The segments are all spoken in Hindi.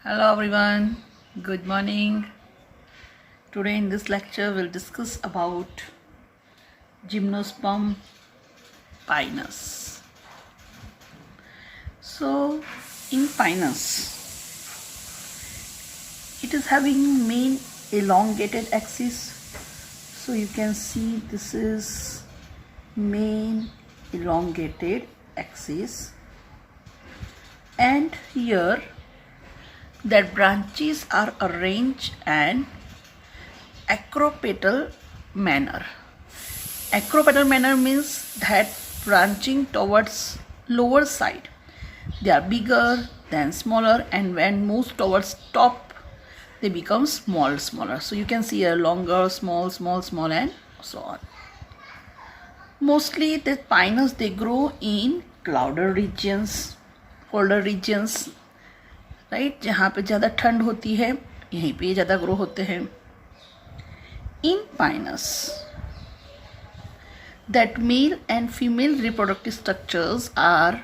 Hello everyone, good morning. Today in this lecture we'll discuss about Gymnosperm pinus. So in pinus, it is having main elongated axis. So you can see this is main elongated axis, and here that branches are arranged in acropetal manner. Acropetal manner means that branching towards lower side. They are bigger than smaller, and when moved towards top, they become smaller. So you can see a longer, small, and so on. Mostly the pinus they grow in clouder regions, colder regions, right जहाँ पे ज़्यादा ठंड होती है यहीं पे ज़्यादा ग्रो होते हैं. In pinus that male and female reproductive structures are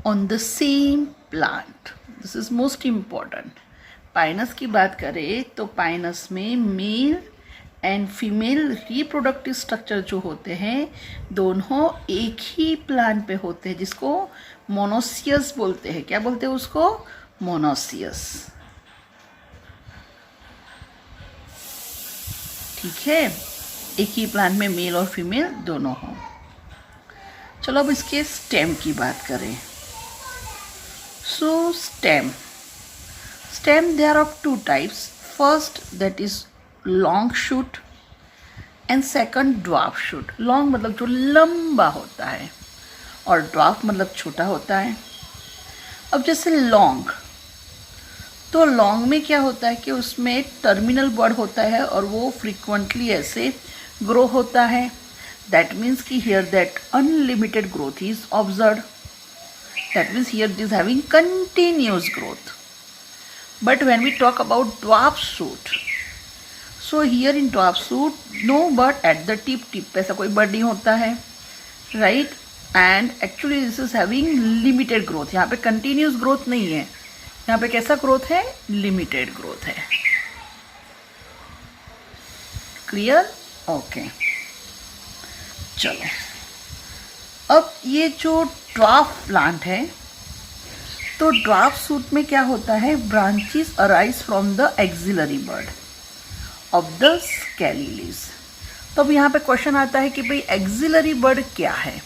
on the same plant. This is most important. Pinus की बात करें तो पाइनस में male and female reproductive structure जो होते हैं दोनों एक ही प्लांट पे होते हैं, जिसको मोनोसियस बोलते हैं. क्या बोलते हैं उसको? मोनोसियस. ठीक है, एक ही प्लांट में मेल और फीमेल दोनों हों. चलो अब इसके स्टेम की बात करें. So stem they are of two types. First that is long shoot and second dwarf shoot. Long मतलब जो लंबा होता है और ड्वार्फ मतलब छोटा होता है. अब जैसे लॉन्ग, तो लॉन्ग में क्या होता है कि उसमें टर्मिनल बड होता है और वो फ्रीक्वेंटली ऐसे ग्रो होता है. दैट मीन्स कि here that unlimited growth is observe. That means here is having continuous growth. But when we talk about dwarf shoot, so here in dwarf shoot no bud at the tip. Tip पे ऐसा कोई बड नहीं होता है, right. And actually this is having limited growth. यहाँ पे कंटिन्यूस ग्रोथ नहीं है, यहाँ पे कैसा ग्रोथ है? लिमिटेड ग्रोथ है. क्लियर? ओके. चलो अब ये जो ड्वार्फ प्लांट है, तो ड्वार्फ शूट में क्या होता है? Branches arise from the axillary bud of the scaly leaves. तो अब यहाँ पे क्वेश्चन आता है कि भाई एक्सिलरी बड क्या है?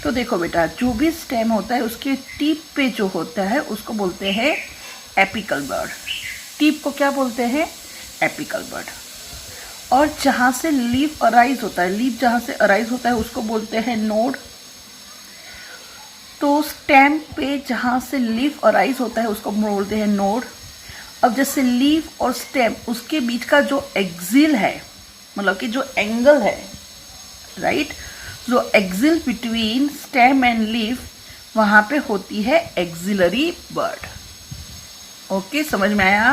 तो देखो बेटा, जो भी स्टेम होता है उसके टिप पे जो होता है उसको बोलते हैं एपिकल बड. टिप को क्या बोलते हैं? एपिकल बड. और जहाँ से लीफ अराइज होता है, लीफ जहाँ से अराइज होता है उसको बोलते हैं नोड. तो स्टेम पे जहाँ से लीफ अराइज होता है उसको बोलते हैं नोड. अब जैसे लीफ और स्टेम उसके बीच का जो एक्सिल है, मतलब कि जो एंगल है, राइट, जो axil between stem and leaf, वहाँ पे होती है एक्सिलरी बड. ओके, समझ में आया?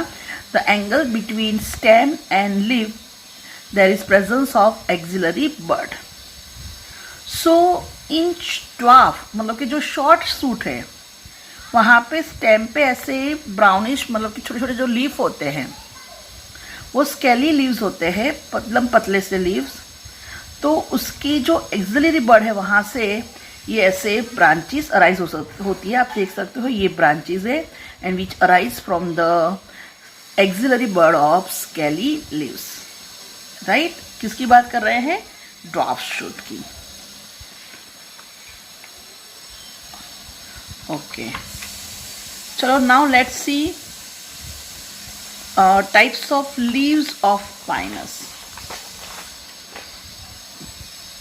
The angle between stem and leaf, there is presence of axillary bud. So in dwarf मतलब कि जो शॉर्ट शूट है, वहाँ पे स्टेम पे ऐसे ब्राउनिश मतलब कि छोटे छोटे जो लीफ होते हैं वो स्केली लीव्स होते हैं, पतले से लीव्स. तो उसकी जो एक्सिलरी बड है वहाँ से ये ऐसे ब्रांचेस अराइज होती है. आप देख सकते हो ये ब्रांचेस है and which arise from the axillary bud of scaly leaves, right. किसकी बात कर रहे हैं? ड्वार्फ शूट की. ओके, चलो now let's see types of leaves of Pinus.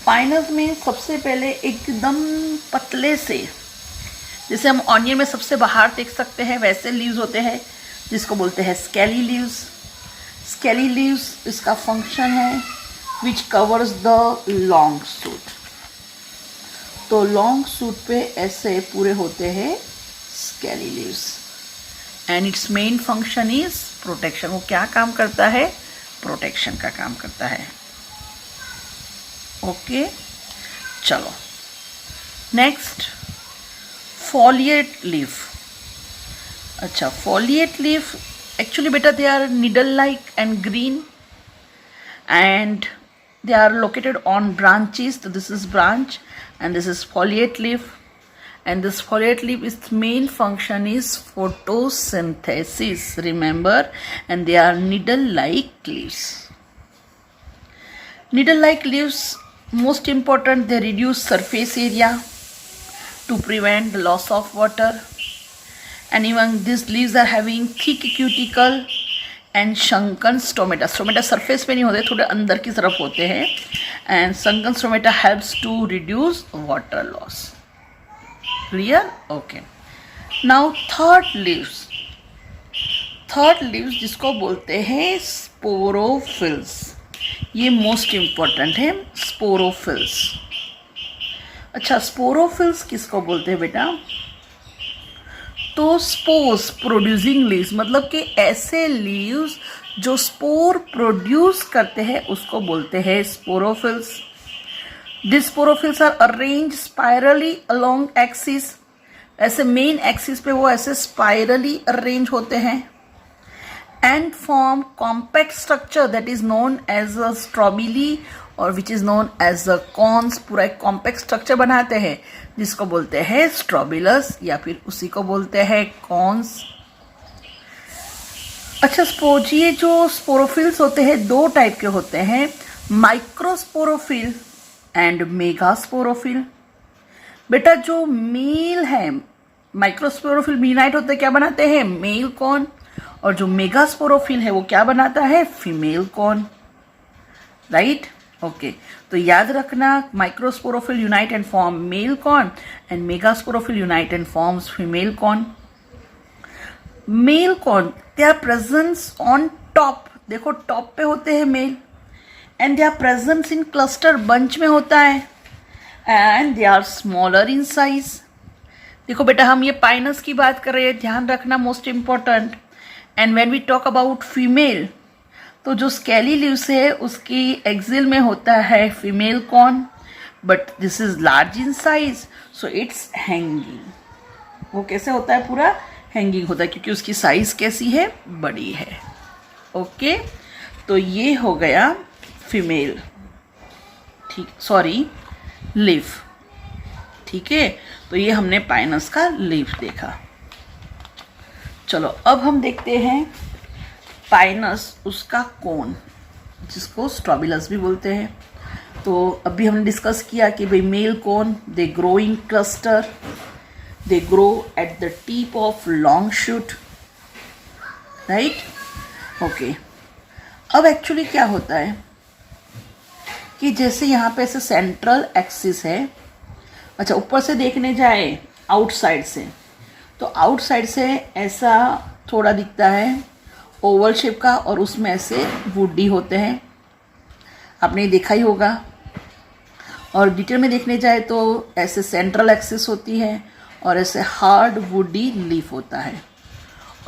Pinus में सबसे पहले एकदम पतले से, जैसे हम ऑनियन में सबसे बाहर देख सकते हैं, वैसे लीव्स होते हैं जिसको बोलते हैं स्केली लीव्स. स्केली लीव्स इसका फंक्शन है which covers the long shoot. तो लॉन्ग शूट पे ऐसे पूरे होते हैं scaly leaves and it's main function is protection. वो क्या काम करता है? प्रोटेक्शन का काम करता है. ओके, चलो नेक्स्ट, foliate leaf. अच्छा, foliate leaf actually beta they are needle like and green and they are located on branches. So this is branch and this is foliate leaf, and this foliate leaf its main function is photosynthesis, remember, and they are needle like leaves. Needle like leaves, most important, they reduce surface area to prevent the loss of water, and even these leaves are having thick cuticle and shrunken stomata. Stomata surface पे नहीं होते, थोड़े अंदर की तरफ होते हैं, and shrunken stomata helps to reduce water loss. Clear? Okay. Now third leaves. Third leaves जिसको बोलते हैं स्पोरोफिल्स, ये मोस्ट इम्पॉर्टेंट है, स्पोरोफिल्स. अच्छा, स्पोरोफिल्स किसको बोलते हैं बेटा? तो स्पोर्स प्रोड्यूसिंग लीव्स, मतलब कि ऐसे लीव्स जो स्पोर प्रोड्यूस करते हैं उसको बोलते हैं sporophylls. This sporophylls are arrange spirally along axis, ऐसे मेन एक्सिस पे वो ऐसे स्पाइरली अरेंज होते हैं, and form compact structure that is known as a strobili और which is known as a cones. पूरा एक कॉम्पैक्ट स्ट्रक्चर बनाते हैं जिसको बोलते हैं स्ट्रॉबिलस या फिर उसी को बोलते हैं कॉन्स. अच्छा, ये जो स्पोरोफिल्स होते हैं दो टाइप के होते हैं, माइक्रोस्पोरोफिल एंड मेगास्पोरोफिल. बेटा जो मेल है, माइक्रोस्पोरोफिल मीनाइट होते हैं, क्या बनाते हैं? Male cone. और जो मेगास्पोरोफिल है वो क्या बनाता है? Female cone. राइट? ओके, तो याद रखना, microsporophyll unite and form male cone and megasporophyll unite and forms female cone. Male cone they are presence on top, देखो टॉप पे होते हैं male, and they are presence in cluster, bunch में होता है, and they are smaller in size. देखो बेटा हम ये पाइनस की बात कर रहे हैं, ध्यान रखना, most important. And when we talk about female, तो जो स्केली लीव्स है उसकी एक्सिल में होता है female cone, but this is large in size so it's hanging. वो कैसे होता है? पूरा हैंगिंग होता है क्योंकि उसकी साइज कैसी है? बड़ी है. ओके, तो ये हो गया फीमेल, ठीक, सॉरी लीफ. ठीक है, तो ये हमने पाइनस का लीफ देखा. चलो अब हम देखते हैं पाइनस, उसका कोन, जिसको स्ट्रॉबिलस भी बोलते हैं. तो अभी हमने डिस्कस किया कि भाई male cone they grow in cluster, they grow at the tip of long shoot. Right? Okay, अब एक्चुअली क्या होता है कि जैसे यहाँ पे ऐसे सेंट्रल एक्सिस है. अच्छा, ऊपर से देखने जाए आउटसाइड से, तो आउटसाइड से ऐसा थोड़ा दिखता है ओवल शेप का, और उसमें ऐसे वुडी होते हैं, आपने देखा ही होगा. और डिटेल में देखने जाए तो ऐसे सेंट्रल एक्सिस होती है और ऐसे हार्ड वुडी लीफ होता है.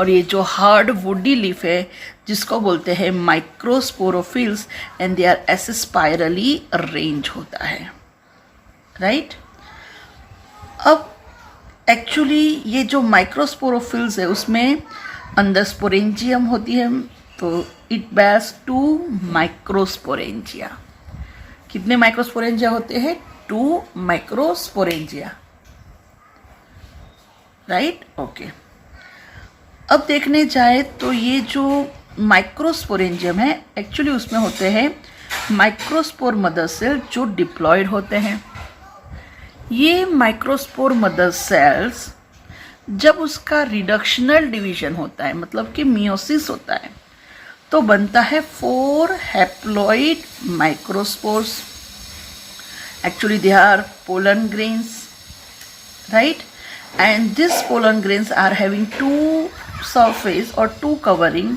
और ये जो हार्ड वुडी लीफ है जिसको बोलते हैं माइक्रोस्पोरोफिल्स, एंड दे आर ऐसे स्पाइरली अरेंज होता है. राइट? अब एक्चुअली ये जो माइक्रोस्पोरोफिल्स है उसमें अंदर स्पोरेंजियम होती है, तो इट बेयर्स 2 माइक्रोस्पोरेंजिया. कितने माइक्रोस्पोरेंजिया होते हैं? 2 माइक्रोस्पोरेंजिया. राइट? ओके, अब देखने जाए तो ये जो माइक्रोस्पोरेंजियम है एक्चुअली उसमें होते हैं माइक्रोस्पोर मदर सेल जो डिप्लॉयड होते हैं. ये माइक्रोस्पोर मदर सेल्स जब उसका रिडक्शनल डिवीजन होता है, मतलब कि मियोसिस होता है, तो बनता है 4 haploid microspores. Actually they are pollen grains. Right? And this pollen grains are having 2 surface और 2 कवरिंग.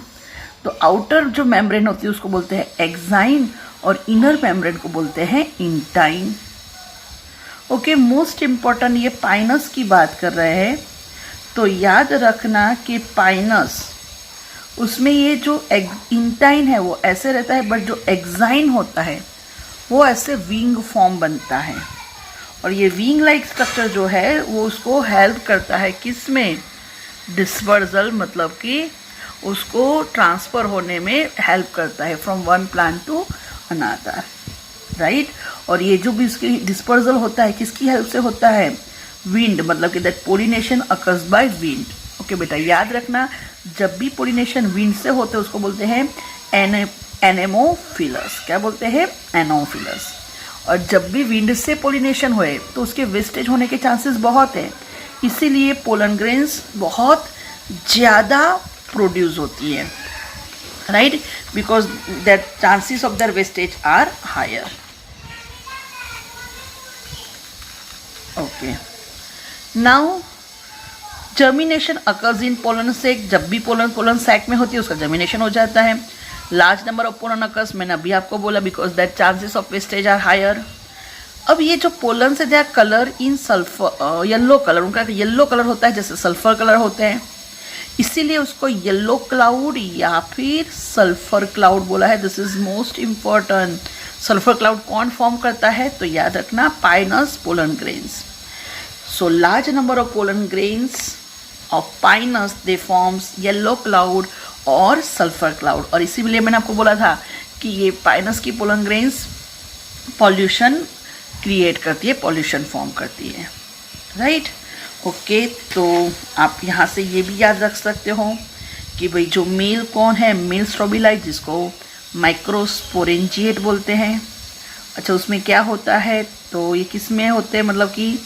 तो आउटर जो मेम्ब्रेन होती है उसको बोलते हैं एक्साइन और इनर मेम्ब्रेन को बोलते हैं इंटाइन. ओके, मोस्ट इम्पॉर्टेंट, ये पाइनस की बात कर रहे हैं तो याद रखना कि पाइनस उसमें ये जो इंटाइन है वो ऐसे रहता है, बट जो एक्साइन होता है वो ऐसे विंग फॉर्म बनता है. और ये विंग लाइक स्ट्रक्चर जो है वो उसको हेल्प करता है किस में? डिस्पर्सल मतलब कि उसको ट्रांसफ़र होने में हेल्प करता है from one plant to another, right. और ये जो भी इसकी डिस्पर्सल होता है किसकी हेल्प से होता है, विंड, मतलब कि that pollination occurs by wind. Okay बेटा, याद रखना जब भी पोलिनेशन विंड से होते हैं उसको बोलते हैं एनेमोफिलस। क्या बोलते हैं, एनोफिलस। और जब भी विंड से पोलिनेशन होए तो उसके वेस्टेज होने के चांसेस बहुत हैं, इसीलिए पोलन ग्रेन्स बहुत ज़्यादा प्रोड्यूस होती है, right, because that chances of their wastage are higher. Okay, now germination occurs in pollen sac. जब भी पोलन सैक में होती है उसका जर्मिनेशन हो जाता है। Large number of pollen occurs, मैंने अभी आपको बोला, because that chances of wastage are higher. अब ये जो पोलन से दे colour in sulphur, yellow colour, उनका येलो कलर होता है जैसे सल्फर कलर होते हैं, इसीलिए उसको येलो क्लाउड या फिर सल्फर क्लाउड बोला है। This is most important. Sulphur cloud कौन फॉर्म करता है, तो याद रखना Pinus pollen grains. So large number of pollen grains of Pinus they forms yellow cloud और सल्फर क्लाउड। और इसीलिए मैंने आपको बोला था कि ये पाइनस की पोलन ग्रेन्स पॉल्यूशन क्रिएट करती है, पॉल्यूशन फॉर्म करती है, राइट। ओके, तो आप यहाँ से ये भी याद रख सकते हो कि भाई जो मेल कौन है, मेल स्ट्रोबिलाइट, जिसको माइक्रोस्पोरेंजिएट बोलते हैं। अच्छा, उसमें क्या होता है, तो ये किस में होते हैं, मतलब कि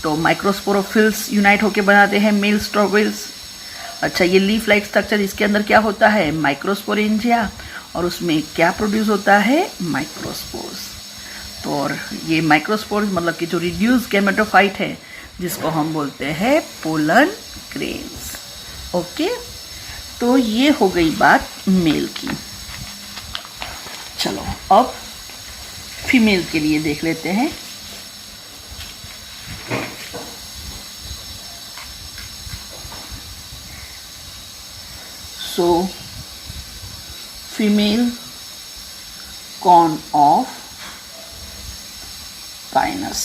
तो माइक्रोस्पोरोफिल्स यूनाइट होके बनाते हैं मेल स्ट्रोबिल्स। अच्छा, ये लीफ लाइक स्ट्रक्चर, इसके अंदर क्या होता है, माइक्रोस्पोरेंजिया, और उसमें क्या प्रोड्यूस होता है, माइक्रोस्पोर्स। तो और ये माइक्रोस्पोर्स मतलब कि जो रिड्यूस गैमेटोफाइट है जिसको हम बोलते हैं पोलन ग्रेन्स। ओके, तो ये हो गई बात मेल की। चलो अब फीमेल के लिए देख लेते हैं। So female cone of Pinus.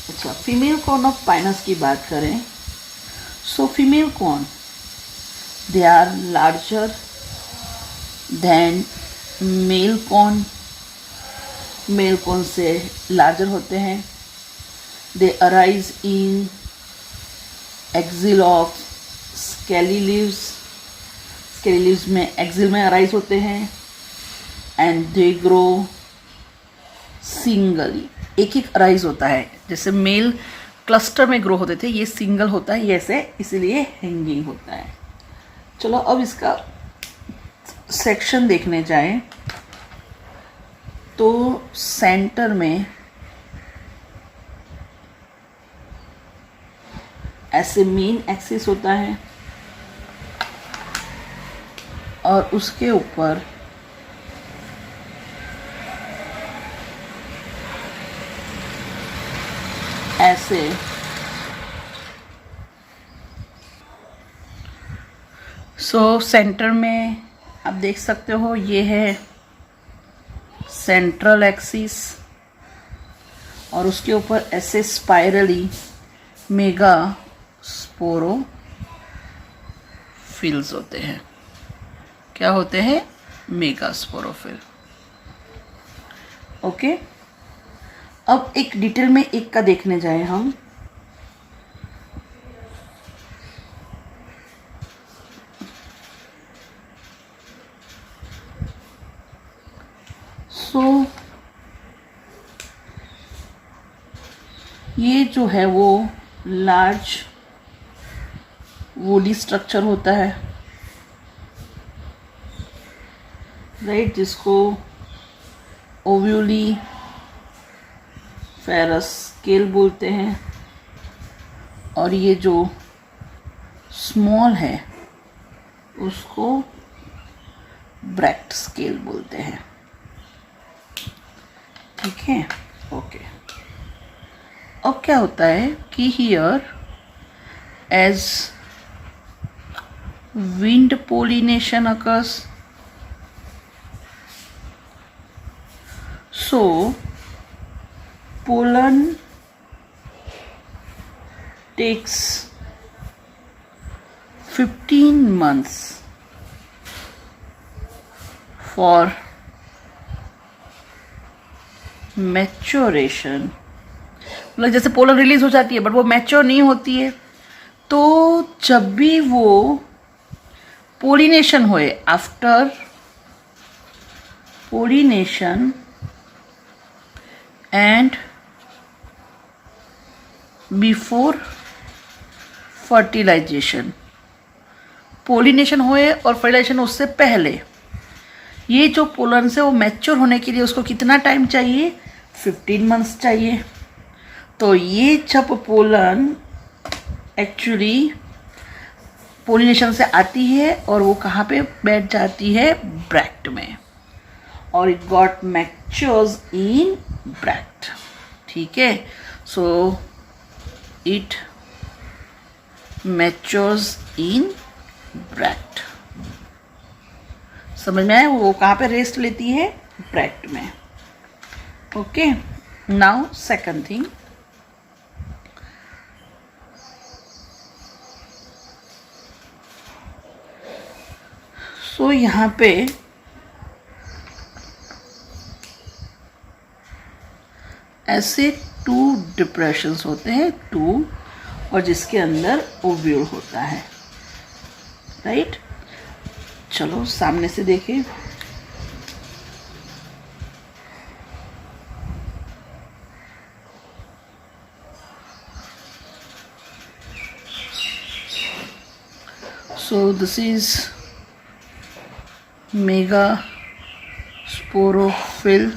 अच्छा, फीमेल कॉर्न ऑफ पाइनस की बात करें, so female cone they are larger than male cone. Male cone से लार्जर होते हैं। They arise in axil of scaly leaves. Scaly leaves में एक्सिल में अराइज होते हैं। एंड दे ग्रो सिंगली, एक एक अराइज होता है। जैसे मेल क्लस्टर में ग्रो होते थे, ये सिंगल होता है, ये ऐसे, इसीलिए हैंगिंग होता है। चलो अब इसका सेक्शन देखने जाएं तो सेंटर में ऐसे मेन एक्सिस होता है और उसके ऊपर ऐसे सेंटर में आप देख सकते हो, ये है सेंट्रल एक्सिस और उसके ऊपर ऐसे स्पाइरली मेगा स्पोरोफिल्स होते हैं। क्या होते हैं, मेगा स्पोरोफिल। ओके, अब एक डिटेल में एक का देखने जाए हम। ये जो है वो लार्ज वुडी स्ट्रक्चर होता है, राइट, जिसको ओव्यूली फेरस स्केल बोलते हैं। और ये जो स्मॉल है उसको ब्रैक्ट स्केल बोलते हैं। ठीक है, ओके। अब क्या होता है कि here as wind pollination occurs, so pollen takes 15 months for maturation, मतलब जैसे पोलन रिलीज हो जाती है बट वो मैच्योर नहीं होती है, तो जब भी वो पोलिनेशन होए, after pollination and before fertilisation, pollination होए और फर्टिलाइजेशन उससे पहले, ये जो पोलन से वो मैच्योर होने के लिए उसको कितना टाइम चाहिए? 15 मंथ्स चाहिए। तो ये जब पोलन एक्चुअली पोलिनेशन से आती है और वो कहाँ पे बैठ जाती है? ब्रैक्ट में, और it got matures in bract. ठीक है, so it matures in bract. समझ में आया? वो कहाँ पे रेस्ट लेती है? ब्रैक्ट में। ओके, नाउ सेकंड थिंग, सो यहाँ पे ऐसे 2 डिप्रेशंस होते हैं, 2, और जिसके अंदर ओव्यूल होता है, राइट? चलो सामने से देखें। So this is mega sporophyll.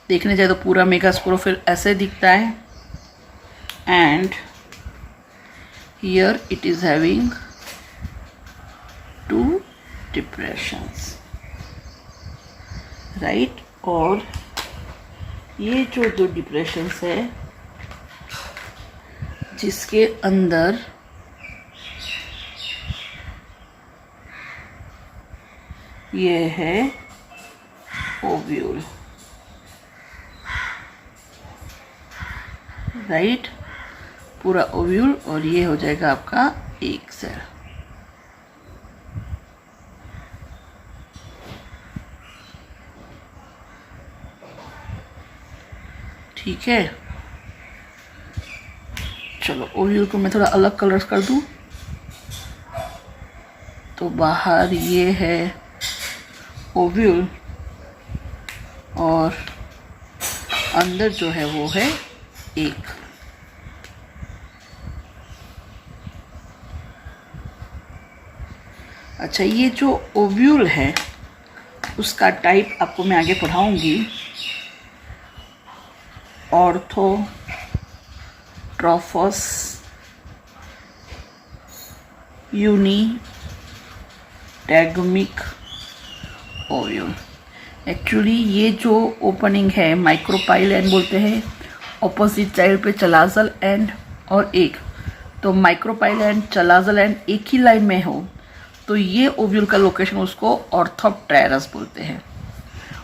देखने जाए तो पूरा मेगा स्पोरोफिल ऐसे दिखता है, and here it is having 2 depressions, right? और ये जो 2 डिप्रेशंस है जिसके अंदर ये है ओव्यूल, राइट? पूरा ओव्यूल, और ये हो जाएगा आपका एक सेल। ठीक है, चलो ओव्यूल को मैं थोड़ा अलग कलर्स कर दूं। तो बाहर ये है ओव्यूल, और अंदर जो है वो है एक। अच्छा, ये जो ओव्यूल है उसका टाइप आपको मैं आगे पढ़ाऊंगी। ऑर्थोट्रोफस, यूनिटैगमिक ओव्यूल। एक्चुअली ये जो ओपनिंग है माइक्रोपाइल एंड बोलते हैं, ऑपोजिट साइड पे चलाजल एंड और एक, तो माइक्रोपाइल एंड चलाजल एंड एक ही लाइन में हो तो ये ओव्यूल का लोकेशन उसको ऑर्थोप्टेरस बोलते हैं।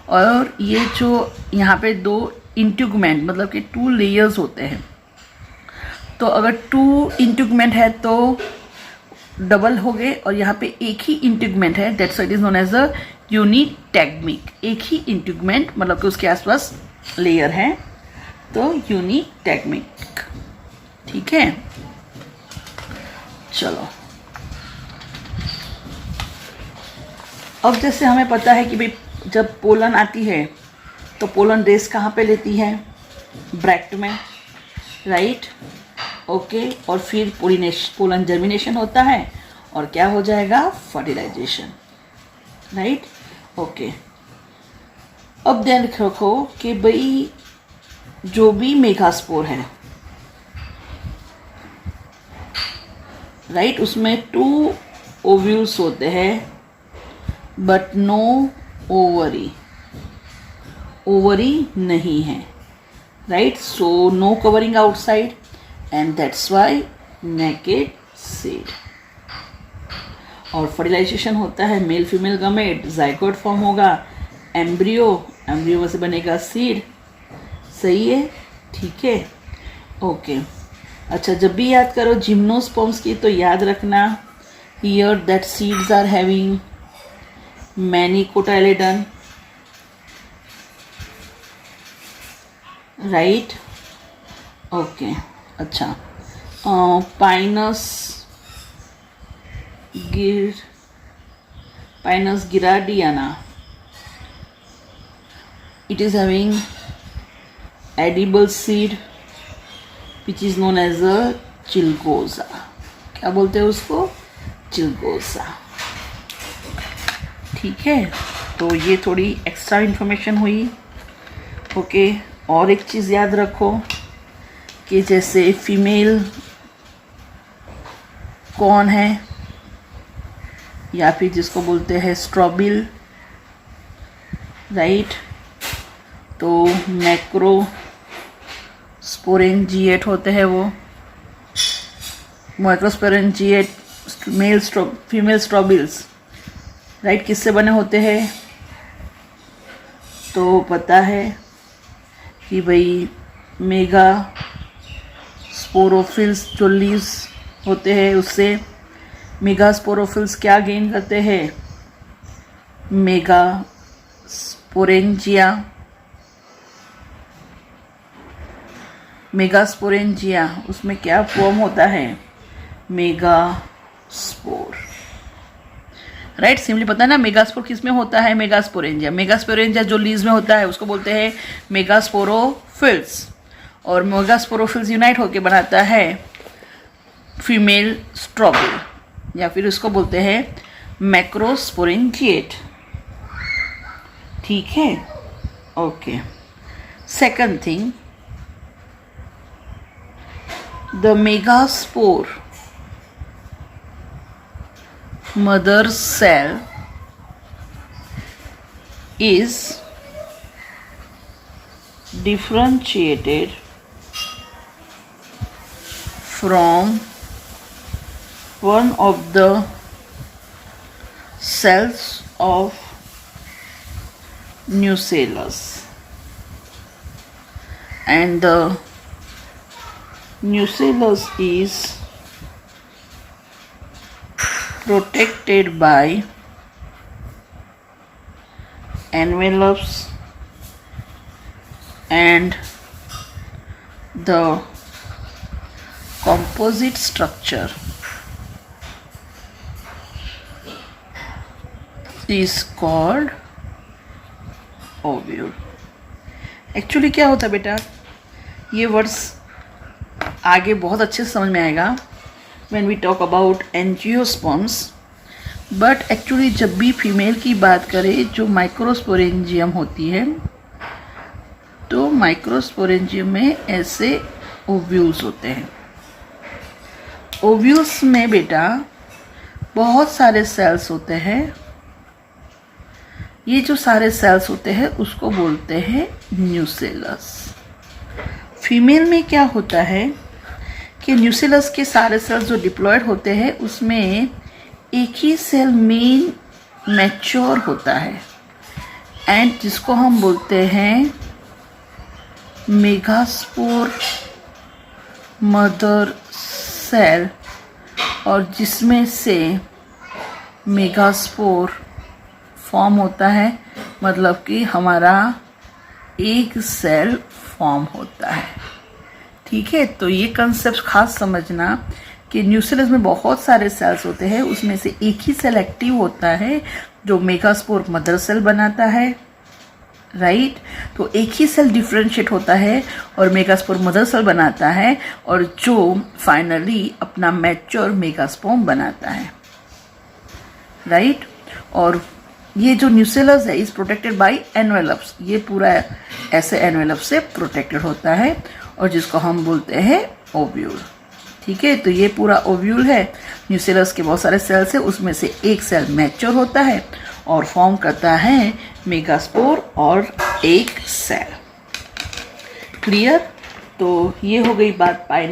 और ये जो यहाँ पे 2 इंट्यूगमेंट मतलब कि 2 लेयर्स होते हैं, तो अगर 2 इंट्यूगमेंट है तो डबल हो गए, और यहाँ पे एक ही इंट्यूगमेंट है, that's why it is known as a unitegmic. एक ही इंट्यूगमेंट मतलब कि उसके आसपास लेयर है, तो यूनिटैगमिक। ठीक है, चलो अब जैसे हमें पता है कि भाई जब पोलन आती है तो पोलन रेस कहाँ पे लेती है? ब्रैक्ट में, राइट? ओके, और फिर पोलन जर्मिनेशन होता है और क्या हो जाएगा? Fertilisation, right? ओके, अब ध्यान रखो कि भाई जो भी मेगास्पोर है, राइट, उसमें 2 ओव्यूल्स होते हैं बट नो ओवरी, ओवरी नहीं है, right? So no covering outside and that's why naked seed. और फर्टिलाइजेशन होता है male female gamete, zygote form होगा, एम्ब्रियो, एम्ब्रियो में से बनेगा सीड। सही है, ठीक है, ओके। अच्छा, जब भी याद करो जिम्नोस्पर्म्स की तो याद रखना here that seeds are having many cotyledon, right, okay. अच्छा, pinus gerardiana, it is having edible seed which is known as a चिलगोजा। क्या बोलते हैं उसको? चिलगोजा। ठीक है, तो ये थोड़ी एक्स्ट्रा इन्फॉर्मेशन हुई। ओके, और एक चीज़ याद रखो कि जैसे फीमेल कौन है या फिर जिसको बोलते हैं स्ट्रॉबिल, राइट, तो मैक्रोस्पोरेंजिएट होते हैं वो। मैक्रोस्पोरेंजिएट फीमेल स्ट्रॉबिल्स, राइट, किससे बने होते हैं? तो पता है कि भाई मेगा स्पोरोफिल्स जो लीव्स होते हैं उससे मेगा स्पोरोफिल्स क्या गेन करते हैं? मेगा स्पोरेंजिया, उसमें क्या फॉर्म होता है? Mega spore, right. सिंपली पता है ना मेगास्पोर किस में होता है? मेगास्पोरेंजिया जो लीव्स में होता है उसको बोलते हैं मेगास्पोरोफिल्स, और मेगास्पोरोफिल्स यूनाइट होकर बनाता है फीमेल स्ट्रॉबिल, या फिर उसको बोलते हैं मैक्रोस्पोरेंजिएट। ठीक है, okay. Second thing, the megaspore mother cell is differentiated from one of the cells of nucellus, and the nucellus is protected by envelopes and the composite structure is called ovule। Actually क्या होता है बेटा, ये वर्ड्स आगे बहुत अच्छे से समझ में आएगा when we talk about angiosperms, but actually जब भी फीमेल की बात करें जो माइक्रोस्पोरेंजियम होती है, तो माइक्रोस्पोरेंजियम में ऐसे ओव्यूल्स होते हैं। ओव्यूल्स में बेटा बहुत सारे सेल्स होते हैं। ये जो सारे सेल्स होते हैं उसको बोलते हैं न्यूसेलस। फीमेल में क्या होता है कि न्यूसेलस के सारे सेल्स जो डिप्लॉयड होते हैं उसमें एक ही सेल मेन मैच्योर होता है, एंड जिसको हम बोलते हैं मेगास्पोर मदर सेल, और जिसमें से मेगास्पोर फॉर्म होता है, मतलब कि हमारा एक सेल फॉर्म होता है। ठीक है, तो ये कंसेप्ट खास समझना कि न्यूसेलस में बहुत सारे सेल्स होते हैं, उसमें से एक ही सेल एक्टिव होता है जो मेगास्पोर मदर सेल बनाता है, राइट। तो एक ही सेल डिफरेंशिएट होता है और मेगास्पोर मदर सेल बनाता है, और जो फाइनली अपना मैच्योर मेगास्पोर्म बनाता है, राइट। और ये जो न्यूसेलस है इज प्रोटेक्टेड बाय एनवेलप्स, ये पूरा ऐसे एनवेलप से प्रोटेक्टेड होता है, और जिसको हम बोलते हैं ओव्यूल। ठीक है, तो ये पूरा ओव्यूल है। न्यूसेलस के बहुत सारे सेल्स है, उसमें से एक सेल मैच्योर होता है और फॉर्म करता है मेगास्पोर और एक सेल। क्लियर? तो ये हो गई बात पाइनस